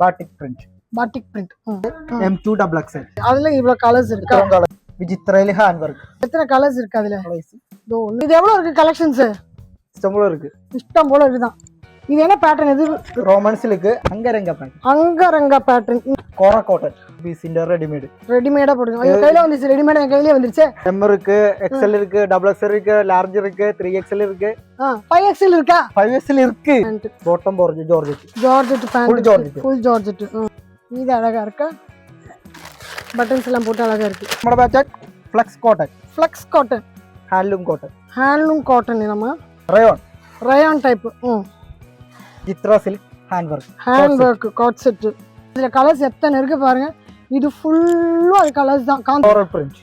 Batik print. Batik print. M2 double XL. அதுல இவ்வளவு colours இருக்கா? விசித்ரைல ஹேண்ட் ஒர்க். எத்தனை கலர்ஸ் இருக்கு அதுல? இது எவ்வளவு இருக்கு கலெக்ஷன்ஸ்? இஷ்டம் போல இருக்கு. இஷ்டம் போல இருக்குதான். இது என்ன பேட்டர்ன்? இது ரோமன் சில்க் அங்கரங்க பேட்டர்ன். அங்கரங்க பேட்டர்ன். கோரா காட்டன் பீஸ் இந்த ரெடிமேட். ரெடிமேடா போடுங்க. ஐயோ கையில வந்துச்சு. ரெடிமேட் என் கையிலே வந்துருச்சு. M இருக்கு, XL இருக்கு, double XL இருக்கு, large இருக்கு, 3XL இருக்கு. 5XL இருக்கா? 5XL இருக்கு. Bottom georgette. Georgette pant. Full georgette. Full georgette. இது அழகா இருக்கா? பட்டன்ஸ் எல்லாம் போட்டு அழகா இருக்கு. நம்ம batch flex cotton. Flex cotton. Handloom cotton. Handloom cotton நம்ம. Rayon. Rayon type. Chitra silk hand work. Hand work coord set. இதுல கலர்ஸ் எத்தனை இருக்கு பாருங்க. இது ஃபுல்லா அது கலர்ஸ் தான். Floral print.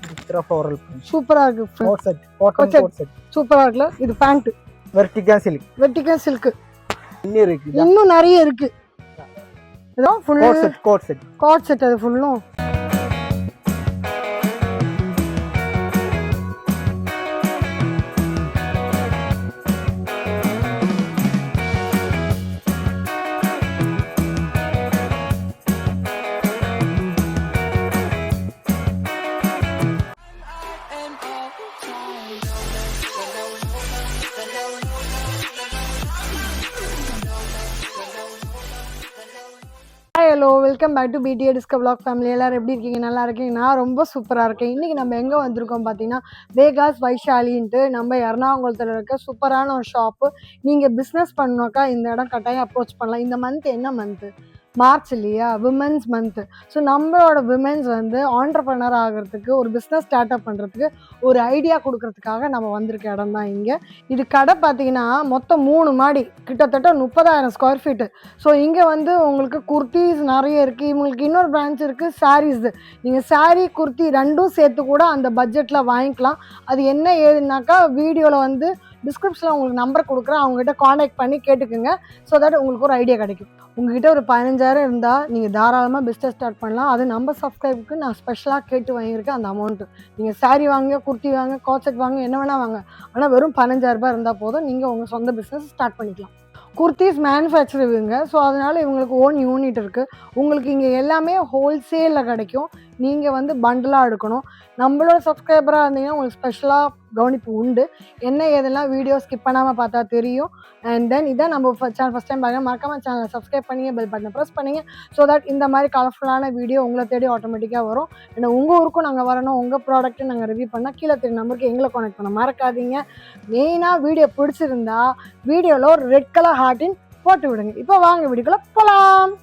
Chitra floral print. சூப்பரா இருக்கு. Coord set. Cotton code set. சூப்பரா இருக்குல? இது pant. Vertical silk. Vertical silk. இருக்கு. இன்னும் நிறைய இருக்கு. இதோ full coat set. Coat set. Coat set அது ஃபுல்லும். Hello, welcome back to BTA Disco Vlog family. எல்லாரும் எப்படி இருக்கீங்க? நல்லா இருக்கீங்க? நான் ரொம்ப சூப்பராக இருக்கேன். இன்றைக்கி நம்ம எங்கே வந்திருக்கோம் பார்த்தீங்கன்னா, வேகாஸ் வைஷாலின்ட்டு நம்ம எர்ணாகுளத்தில் இருக்க சூப்பரான ஒரு ஷாப்பு. நீங்கள் பிஸ்னஸ் பண்ணாக்கா இந்த இடம் கட்டாயம் அப்ரோச் பண்ணலாம். இந்த மந்த் என்ன மந்த்து? மார்ச் இல்லையா? Women's month. ஸோ நம்மளோட விமென்ஸ் வந்து ஆண்டர்ப்ரனர் ஆகிறதுக்கு, ஒரு பிஸ்னஸ் ஸ்டார்ட் அப் பண்ணுறதுக்கு ஒரு ஐடியா கொடுக்கறதுக்காக நம்ம வந்திருக்க இடம் தான் இங்கே. இது கடை பார்த்தீங்கன்னா மொத்தம் 3 மாடி, கிட்டத்தட்ட 30,000 ஸ்கொயர் ஃபீட்டு. ஸோ இங்கே வந்து உங்களுக்கு குர்த்திஸ் நிறைய இருக்குது. இவங்களுக்கு இன்னொரு பிரான்ச் இருக்குது சாரீஸ். நீங்கள் சாரீ குர்த்தி ரெண்டும் சேர்த்து கூட அந்த பட்ஜெட்டில் வாங்கிக்கலாம். அது என்ன ஏதுனாக்கா வீடியோவில் வந்து டிஸ்கிரிப்ஷனில் உங்களுக்கு நம்பர் கொடுக்குறேன். அவங்ககிட்ட காண்டாக்ட் பண்ணி கேட்டுக்குங்க. ஸோ தட் உங்களுக்கு ஒரு ஐடியா கிடைக்கும். உங்ககிட்ட ஒரு 15,000 இருந்தால் நீங்கள் தாராளமாக பிஸ்னஸ் ஸ்டார்ட் பண்ணலாம். அது நம்ம சப்ஸ்கிரைபுக்கு நான் ஸ்பெஷலாக கேட்டு வாங்கியிருக்கேன் அந்த அமௌண்ட்டு. நீங்கள் சாரீ வாங்க, குர்த்தி வாங்க, காட் செட் வாங்க, என்ன வேணால் வாங்க. ஆனால் வெறும் 15,000 ரூபாய் இருந்தால் போதும், நீங்கள் உங்கள் சொந்த பிஸ்னஸ் ஸ்டார்ட் பண்ணிக்கலாம். குர்த்திஸ் மேனுஃபேக்சர் இவங்க. ஸோ அதனால் இவங்களுக்கு ஓன் யூனிட் இருக்குது. உங்களுக்கு இங்கே எல்லாமே ஹோல்சேலில் கிடைக்கும். நீங்கள் வந்து பண்டலாக எடுக்கணும். நம்மளோட சப்ஸ்கிரைபராக இருந்தீங்கன்னா உங்களுக்கு ஸ்பெஷலாக கவனிப்பு உண்டு. என்ன ஏதெல்லாம் வீடியோ ஸ்கிப் பண்ணாமல் பார்த்தா தெரியும். அண்ட் தென் இதான் நம்ம சேனல் ஃபஸ்ட் டைம் பார்க்க மறக்காம சேனலை சப்ஸ்கிரைப் பண்ணிங்க, பெல் பட்டனை ப்ரெஸ் பண்ணிங்க. ஸோ தட் இந்த மாதிரி கலர்ஃபுல்லான வீடியோ உங்களை தேடி ஆட்டோமேட்டிக்காக வரும். ஏன்னா உங்கள் ஊருக்கும் நாங்கள் வரணும், உங்கள் ப்ராடக்ட்டு நாங்கள் ரிவ்யூ பண்ணால் கீழே தெரிய நம்பருக்கு எங்களை கான்டெக்ட் பண்ண மறக்காதீங்க. மெயினாக வீடியோ பிடிச்சிருந்தா வீடியோவில் ஒரு ரெட் கலர் ஹார்ட்டின் போட்டு விடுங்க. இப்போ வாங்க வீடியோக்குள்ளே போகலாம்.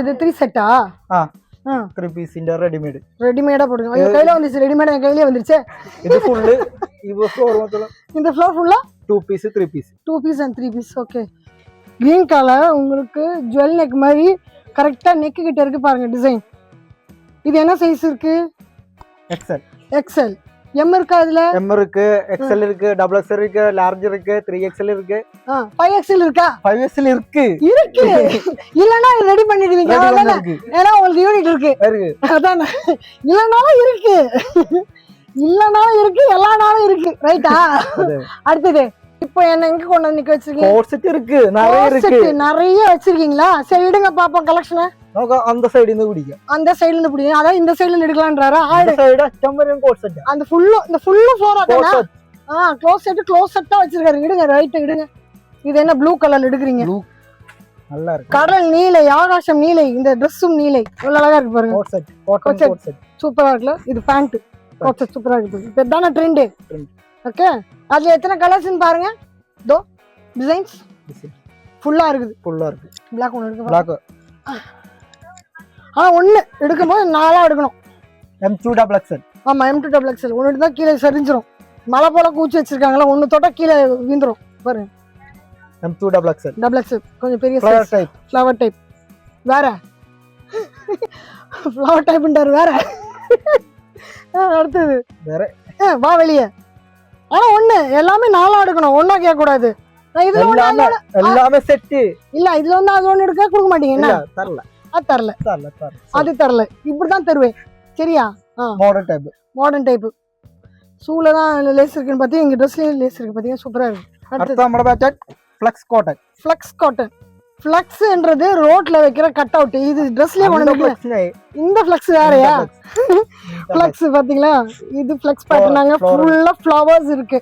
இது 3 செட்டா? 3 பீஸ் இந்த ரெடிமேட். ரெடிமேடா போடுங்க. ஐயோ கையில வந்துச்சு. ரெடிமேட் என் கையிலே வந்துருச்சு. இது ஃபுல் இது ஃப்ளோர் மொத்தம். இந்த ஃப்ளோர் ஃபுல்லா 2 piece 3 piece. 2 piece and 3 piece. Okay. Green colour உங்களுக்கு ஜுவல் நெக் மாதிரி கரெக்டா நெக் கிட்ட இருக்கு பாருங்க டிசைன். இது என்ன சைஸ் இருக்கு? XL. XL. M இருக்கா அதுல? M இருக்கு, XL இருக்கு, double XL இருக்கு, large இருக்கு, 3XL இருக்கு. 5XL இருக்கா? 5XL இருக்கு. இருக்கு. இல்லனா ரெடி பண்ணிடுவீங்க. ஏன்னா உங்களுக்கு யூனிட் இருக்கு. அதானே. இல்லனாலும் இருக்கு. இல்லனாலும் இருக்கு, எல்லா நாளும் இருக்கு. ரைட்டா? அடுத்தது இப்போ என்ன எங்க கொண்டு வந்து நிக்க வச்சிருக்கீங்க? கோட் செட் இருக்கு, நிறைய இருக்கு. நிறைய வச்சிருக்கீங்களா? சரி எடுங்க பாப்போம் கலெக்ஷனை. நமக்கு அந்த சைடு இருந்து பிடிக்கும். அந்த சைடுல இருந்து பிடிக்கும். அதான் இந்த சைடுல இருந்து எடுக்கலாம்ன்றாரா? அந்த சைடு டெம்பரரி கோட் செட். அந்த ஃபுல்லு இந்த ஃபுல்லு ஃப்ளோர் ஆகனா? க்ளோஸ் செட் தான் வச்சிருக்காரு. எடுங்க ரைட் எடுங்க. இது என்ன ப்ளூ கலர்ல எடுக்குறீங்க? ப்ளூ நல்லா இருக்கு. கடல் நீலை, ஆகாசம் நீலை, இந்த Dressum நீலை. எவ்வளவு அழகா இருக்கு பாருங்க. Coat set, cotton code set. சூப்பரா இருக்குல? இது பேண்ட். கோட் செட் சூப்பரா இருக்கு. இப்போ தான ட்ரெண்ட். ஓகே. அதுல எத்தனை கலர்ஸ்னு பாருங்க. தோ டிசைன்ஸ். ஃபுல்லா இருக்குது. ஃபுல்லா இருக்கு. பிளாக் ஒன்று இருக்கு. பிளாக். ஒன்று எடுக்கும்போது 4 எடுக்கணும். M2XXL. ஆமா M2XXL ஒன்று தான் கீழே சரிஞ்சிரும். மலை போல கூச்சி வச்சிருக்காங்களா, ஒன்று தொட்டா கீழே வீந்துரும் பாருங்க. M2XXL. கொஞ்சம் பெரிய ஃப்ளவர் டைப். ஃப்ளவர் டைப் வேற. ஃப்ளவர் டைப்ன்றாரு வேற. அடுத்தது வேற. வா வெளியே. ஒண்ணு எல்லாமே 4 எடுக்கணும், ஒண்ணா கேட்க கூடாது. எல்லாமே செட் இல்ல. இதுல வந்து அது ஒண்ணு எடுக்க கொடுக்க மாட்டீங்க. என்ன தரல? அது தரல. இப்படிதான் தருவேன். சரியா? Modern type. ஷூல தான் லேஸ் இருக்குன்னு பாத்தீங்க, எங்க ட்ரெஸ்லயும் லேஸ் இருக்கு பாத்தீங்க. சூப்பரா இருக்கு. அடுத்து ஃப்ளெக்ஸ் காட்டன். ஃப்ளெக்ஸ்ன்றது ரோட்ல வைக்கிற கட் அவுட். இது ட்ரெஸ்லயே கொண்டு இந்த ஃப்ளெக்ஸ் வேறயா? ஃப்ளெக்ஸ் பாத்தீங்களா? இது ஃப்ளெக்ஸ் பேட்டர்னாங்க. ஃபுல்லா ஃப்ளவர்ஸ் இருக்கு.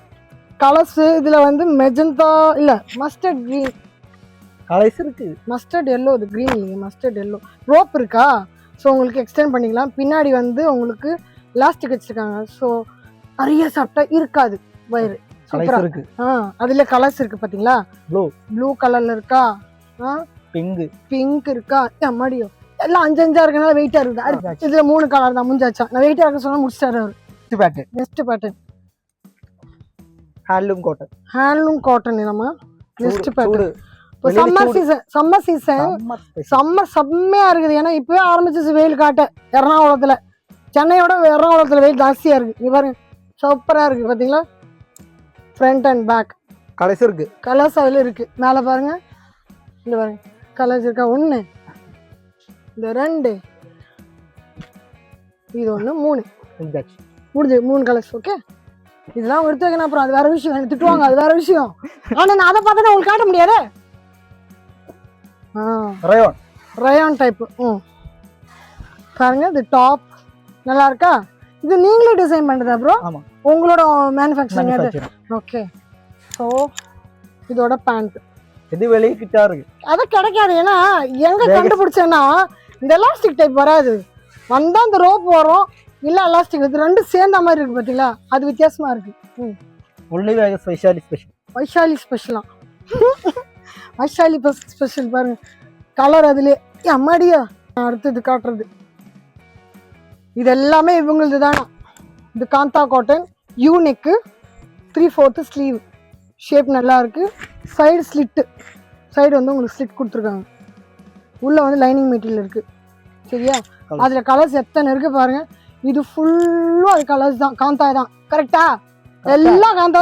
கலர்ஸ் இதுல வந்து மெஜந்தா இல்ல மஸ்டர்ட் கிரீன் கலர்ஸ் இருக்கு. Mustard yellow. இது கிரீன் இல்லைங்க, மஸ்டர்ட் எல்லோ. ரோப் இருக்கா? ஸோ உங்களுக்கு எக்ஸ்டெண்ட் பண்ணிக்கலாம். பின்னாடி வந்து உங்களுக்கு எலாஸ்டிக் வச்சிருக்காங்க. ஸோ நிறைய சாப்பிட்டா இருக்காது வயிறு. சூப்பரா இருக்கு. அதுல கலர்ஸ் இருக்கு பாத்தீங்களா? ப்ளூ கலர்ல இருக்கா, பிங்க் இருக்கா, மடியோ எல்லாம் 5 இருக்கனால வெயிட்டா இருக்கு. இதுல 3 கலர் தான். முடிஞ்சாச்சா? நான் வெயிட்டா இருக்க சொன்னா முடிச்சிட்டாரு அவரு. Next pattern handloom cotton. நம்ம next pattern summer season summer செம்மையா இருக்குது. ஏன்னா இப்பவே ஆரம்பிச்சிச்சு வெயில் காட்ட. எர்ணாகுளத்துல சென்னையோட எர்ணாகுளத்துல வெயில் ஜாஸ்தியா இருக்கு. இங்க பாருங்க சூப்பரா இருக்கு பாத்தீங்களா? ஃப்ரண்ட் அண்ட் பேக் கலர்ஸ் இருக்கு. கலர்ஸ் அதுல இருக்கு. மேல பாருங்க, இந்த பாருங்க கலர்ஸ் இருக்கா? 1 இந்த 2 இது 1 3 முடிஞ்சு 3 கலர்ஸ். ஓகே, இதெல்லாம் எடுத்து வைக்கணும். அப்புறம் அது வேற விஷயம், எனக்கு திட்டுவாங்க, அது வேற விஷயம். ஆனா நான் அதை பார்த்தா உங்களுக்கு காட்ட முடியாது. Rayon type. பாருங்க, இது டாப் நல்லா இருக்கா? இது நீங்களே டிசைன் பண்றதா ப்ரோ? உங்களோட மேனுஃபேக்சரிங் அது? ஓகே. ஸோ இதோட பேண்ட் இது வெளியிட்டா இருக்கு. அது கிடைக்காது. ஏன்னா எங்க கண்டுபிடிச்சேன்னா இந்த எலாஸ்டிக் டைப் வராது. வந்தா இந்த ரோப் வரும், இல்ல எலாஸ்டிக். இது 2 சேர்ந்த மாதிரி இருக்கு பாத்தீங்களா? அது வித்தியாசமா இருக்கு. வைஷாலி ஸ்பெஷலா? வைஷாலி ஸ்பெஷல் பாருங்க கலர் அதுலயே. அம்மாடியா. அடுத்தது காட்டுறது இது எல்லாமே இவங்களது தானா? இது kantha cotton. U neck, 3/4 sleeve. Shape நல்லா இருக்கு. Side slit. சைடு வந்து உங்களுக்கு ஸ்லிட் கொடுத்துருக்காங்க. உள்ள வந்து லைனிங் மெட்டீரியல் இருக்கு. சரியா? அதுல கலர்ஸ் எத்தனை இருக்கு பாருங்க. இது ஃபுல்லும் அது கலர்ஸ் தான், காந்தா தான். கரெக்டா? எல்லாம் காந்தா.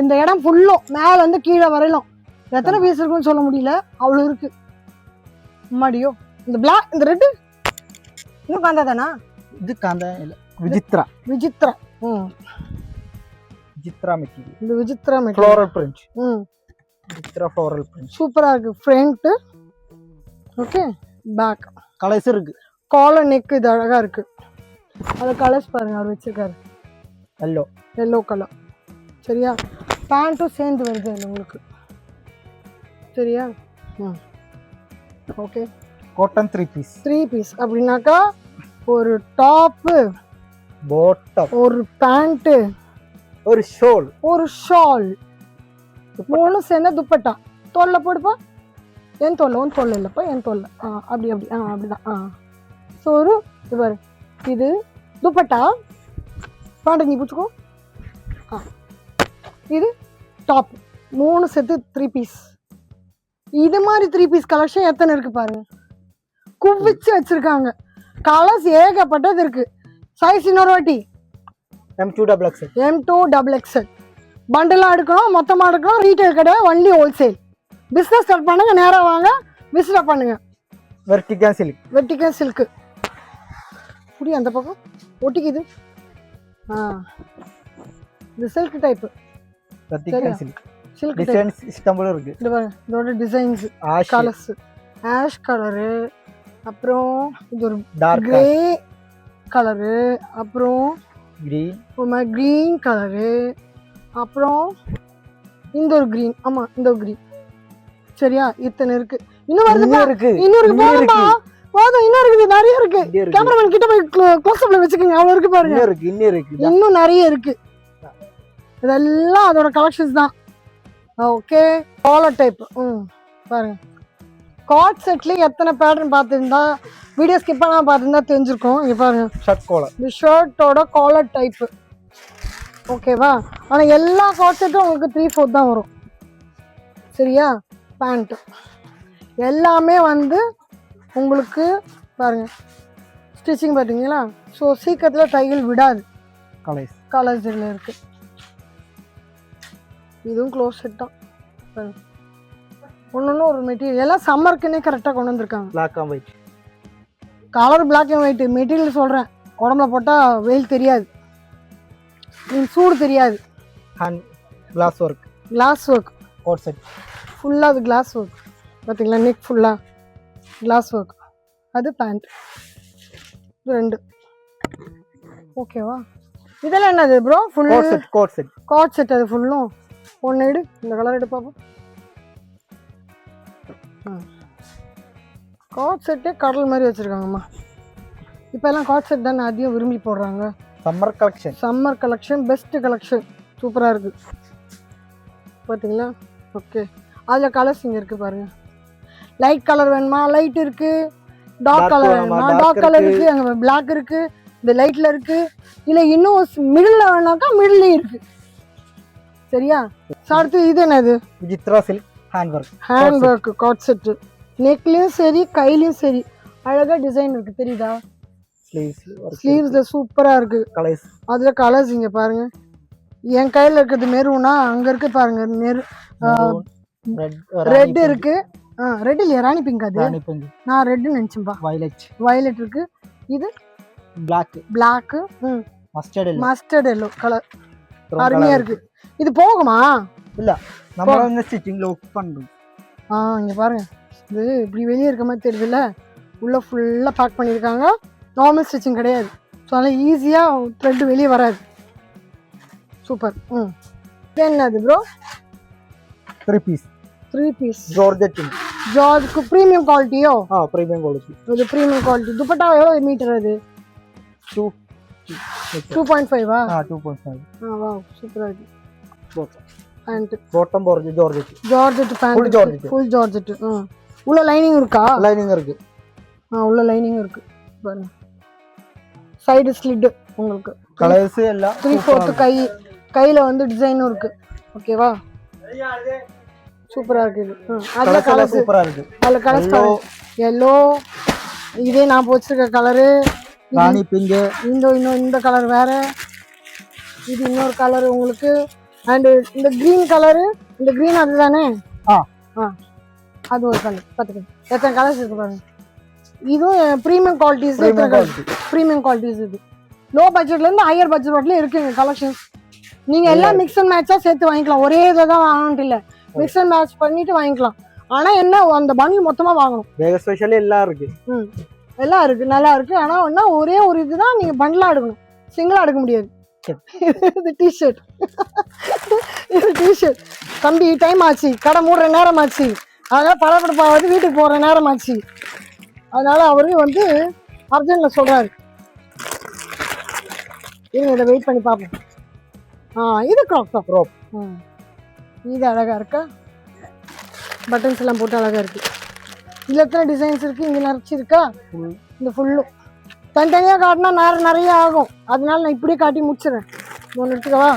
இந்த இடம் ஃபுல்லும் மேல வந்து கீழே வரையிலும் எத்தனை பீஸ் இருக்குன்னு சொல்ல முடியல, அவ்வளவு இருக்கு. மடியோ இந்த பிளாக், இந்த ரெட் இன்னும் காந்தா தானா? இது காந்தா இல்ல, விசித்ரா. விசித்ரா மெட்டீரியல். இந்த Vichitra material floral print. Vichitra floral print சூப்பரா இருக்கு. ஃப்ரண்ட். ஓகே, பேக் கலர்ஸ் இருக்கு. காலர் நெக் இது அழகா இருக்கு. அது கலர்ஸ் பாருங்க அவர் வச்சிருக்காரு. Yellow colour. சரியா? பேண்ட்டும் சேர்ந்து வருது இல்லை உங்களுக்கு. சரியா? ஓகே. காட்டன் 3 பீஸ் அப்படின்னாக்கா ஒரு டாப்பு, பாட்டம், ஒரு பேண்ட், ஒரு ஷால், 3 சேர்ந்த துப்பட்டா. தோல்ல போடுப்பா. என் தோல்ல, உன் தோல்ல இல்லப்பா, என் தோல்ல. அப்படி அப்படிதான். ஸோ ஒரு இது துப்பட்டா. பேண்ட் நீ பிடிச்சிக்கோ. இது டாப். 3 சேர்த்து 3 பீஸ். இது மாதிரி 3 பீஸ் கலெக்ஷன் எத்தனை இருக்கு பாருங்க. குவிச்சு வச்சிருக்காங்க. கலர்ஸ் ஏகப்பட்டது இருக்கு. சைஸ் இன்னொரு வாட்டி M2XXL. பண்டலா எடுக்கணும், மொத்தமா எடுக்கணும். ரீட்டைல் கிடையாது, ஒன்லி ஹோல்சேல். பிசினஸ் ஸ்டார்ட் பண்ணுங்க, நேரா வாங்க, விசிட் பண்ணுங்க. Vertical silk. புடி அந்த பக்கம் ஒட்டிக்குது. இது silk type. Silk design system இருக்கு. இதோட டிசைன்ஸ், கலர்ஸ், ஆஷ் கலரு, அப்புறம் இது ஒரு டார்க் கிரே கலரு, அப்புறம் கிரீன் கலரு, அப்புறம் இந்த ஒரு கிரீன். ஆமா, இந்த ஒரு கிரீன். சரியா? இத்தனை இருக்கு. இன்னும் இருக்கு. போதும், இன்னும் இருக்குது, நிறைய இருக்கு. கேமராமேன் கிட்ட போய் க்ளோஸ் அப்ல வச்சுக்கோங்க. அவ்வளவு இருக்கு பாருங்க. இன்னும் நிறைய இருக்கு. இதெல்லாம் அதோட கலெக்ஷன்ஸ் தான். ஓகே. Collar type. பாருங்க காட் செட்ல எத்தனை பேட்டர்ன் பார்த்துருந்தா வீடியோ ஸ்கிப் பண்ணாம பார்த்துருந்தா தெரிஞ்சிருக்கும். இங்க பாருங்க ஷர்ட் காலர். இந்த ஷர்ட்டோட காலர் டைப்பு. ஓகேவா? ஆனால் எல்லா காட் செட்டும் உங்களுக்கு 3/4 தான் வரும். சரியா? பேண்ட்டு எல்லாமே வந்து உங்களுக்கு பாருங்க ஸ்டிச்சிங் பார்த்தீங்களா? ஸோ சீக்கிரத்தில் தையல் விடாது. கலர்ஸ் இதில் இருக்கு. இதுவும் க்ளோஸ் செட் தான். ஒன்று ஒரு மெட்டீரியல் எல்லாம் சம்மருக்குன்னே கரெக்டாக கொண்டு வந்திருக்காங்க. Black and white colour black and white material சொல்கிறேன். உடம்புல போட்டால் வெயில் தெரியாது, சூடு தெரியாது. Hand glass work. Glass work coat set ஃபுல்லாக அது கிளாஸ் ஒர்க் பார்த்தீங்களா? நெக் ஃபுல்லாக கிளாஸ் ஒர்க். அது பேண்ட். இது 2. ஓகேவா? இதெல்லாம் என்னது ப்ரோ? Full coat set. அது ஃபுல்லும் ஒன்று எடு. இந்த கலர் எடு பார்ப்போம். காட் செட்டே கடல் மாதிரி வச்சுருக்காங்கம்மா. இப்போ எல்லாம் காட் செட் தானே அதிகம் விரும்பி போடுறாங்க. Summer collection best collection. சூப்பராக இருக்குது பார்த்தீங்களா? ஓகே. அதில் கலர்ஸ் இங்கே இருக்குது பாருங்கள். லைட் கலர் வேணுமா? லைட் இருக்குது. டார்க் கலர் வேணுமா? டார்க் கலர் இருக்குது. அங்கே பிளாக் இருக்குது. இந்த லைட்டில் இருக்குது. இல்லை இன்னும் மிடில் வேணாக்கா மிடில்லையும் இருக்குது. சரியா? அடுத்து இது என்னது? Vichitra silk hand work coord set. நெக்லேயும் சரி கையிலையும் சரி அழகாக டிசைன் இருக்குது. தெரியுதா? ஸ்லீவ்ஸில் சூப்பராக இருக்குது. அதில் கலர்ஸ் இங்கே பாருங்கள். என் கையில் இருக்கிறது மெரூனா, அங்கே இருக்குது பாருங்கள் ரெட் இருக்குது. ரெட் இல்லையா? ராணி பிங்க். அது நான் ரெட்டுன்னு நினச்சேன்ப்பா. வயலட் இருக்குது. இது பிளாக்கு மஸ்டர்ட் எல்லோ கலர். அருமையாக இருக்குது. இது போகுமா? இல்லை, நம்ம ஸ்டிச்சிங்ல ஒர்க் பண்ணுறோம். இங்கே பாருங்க. இது இப்படி வெளியே இருக்க மாதிரி தெரியுதுல்ல, உள்ளே ஃபுல்லாக பேக் பண்ணியிருக்காங்க. நார்மல் ஸ்டிச்சிங் கிடையாது. ஸோ அதனால் ஈஸியாக த்ரெட் வெளியே வராது. சூப்பர். என்னது ப்ரோ? 3 பீஸ் ஜார்ஜுக்கு ப்ரீமியம் குவாலிட்டியோ? Premium quality. இது ப்ரீமியம் குவாலிட்டி. துப்பட்டா எவ்வளோ மீட்டர் அது? 2.5. 2.5. வா சூப்பராக இருக்குது. Bottom georgette pant. Full georgette. உள்ள லைனிங் இருக்கா? லைனிங் இருக்கு. உள்ள லைனிங் இருக்கு பாருங்க. சைடு ஸ்லிட் உங்களுக்கு. கலர்ஸ் எல்லாம் 3/4 கையில வந்து டிசைனும் இருக்கு. ஓகேவா? சூப்பரா இருக்கு. இது அதுல கலர்ஸ் சூப்பரா இருக்கு. அதுல கலர்ஸ் yellow. இதே நான் போச்சிருக்க கலரு ராணி பிங்க். இந்த கலர் வேற. இது இன்னொரு கலர் உங்களுக்கு. அண்ட் இந்த கிரீன் கலரு. இந்த கிரீன் அதுதானே? அது ஒரு கலர். பார்த்துக்கோங்க எத்தனை கலர்ஸ் இருக்கு பாருங்க. இதுவும் ப்ரீமியம் குவாலிட்டிஸ். Premium qualities. இது லோ பட்ஜெட்லேருந்து ஹையர் பட்ஜெட் வரலையும் இருக்குங்க கலெக்ஷன்ஸ். நீங்கள் எல்லாம் மிக்ஸ் அண்ட் மேட்சாக சேர்த்து வாங்கிக்கலாம். ஒரே இதில் தான் வாங்கணுன்ட்டு இல்லை, மிக்ஸ் அண்ட் மேட்ச் பண்ணிட்டு வாங்கிக்கலாம். ஆனால் என்ன அந்த பண்டில் மொத்தமாக வாங்கணும். ஸ்பெஷலி எல்லாம் இருக்கு. எல்லாம் இருக்கு, நல்லா இருக்கு. ஆனால் ஒன்றா ஒரே ஒரு இதுதான் நீங்கள் பண்டிலாக எடுக்கணும், சிங்கிளாக எடுக்க முடியாது. இது டிஷர்ட். இது டிஷர்ட். தம்பி டைம் ஆச்சு, கடை மூடுற நேரம் ஆச்சு, அதனால் படப்படப்பாவது வீட்டுக்கு போகிற நேரம் ஆச்சு. அதனால அவரு வந்து அர்ஜென்ட்ல சொல்றாரு. இதை வெயிட் பண்ணி பார்ப்போம். இது கிராப் டாப். இது அழகா இருக்கா? பட்டன்ஸ் எல்லாம் போட்டு அழகா இருக்கு. இதுல எத்தனை டிசைன்ஸ் இருக்கு? இங்க நிறைச்சிருக்கா? இந்த ஃபுல்லும் தனித்தனியாக காட்டினா நிறைய ஆகும். அதனால நான் இப்படியே காட்டி முடிச்சிடறேன். ஒன்று எடுத்துக்கவா?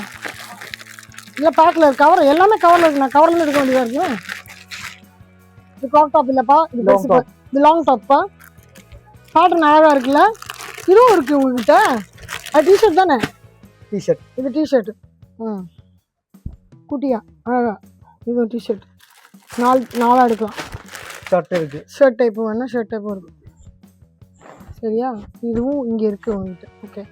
இல்லை பேக்கில் இருக்கு. கவர் எல்லாமே கவரில் இருக்கு. நான் கவர்ல எடுக்க வேண்டியதாக இருக்கு. இது கிராப் டாப் இல்லைப்பா, இது லாங் டாப்பா. பேட்டர்ன் அழகா இருக்குல்ல? இதுவும் இருக்கு உங்ககிட்ட. அது டிஷர்ட் தானே? டிஷர்ட். இது டிஷர்ட். குட்டியா அழகா. இதுவும் டிஷர்ட். நாலா எடுக்கலாம். ஷர்ட் இருக்கு. ஷர்ட் டைப் வேணா ஷர்ட் டைப்பும் இருக்கு. சரியா? இதுவும் இங்கே இருக்கு உங்ககிட்ட. ஓகே.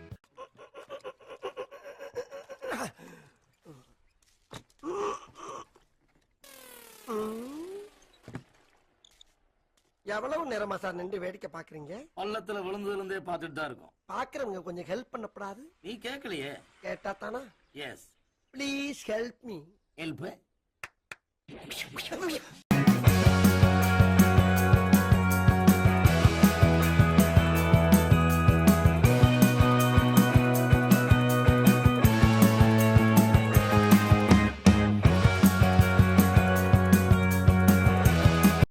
எவ்வளவு நேரமா சார் நின்று வேடிக்கை பாக்குறீங்க? பள்ளத்துல விழுந்ததுல இருந்தே பார்த்துட்டு தான் இருக்கும். பாக்குறவங்க கொஞ்சம் ஹெல்ப் பண்ணப்படாது? நீ கேட்கலையே. கேட்டா தானா? Yes. Please help me. Help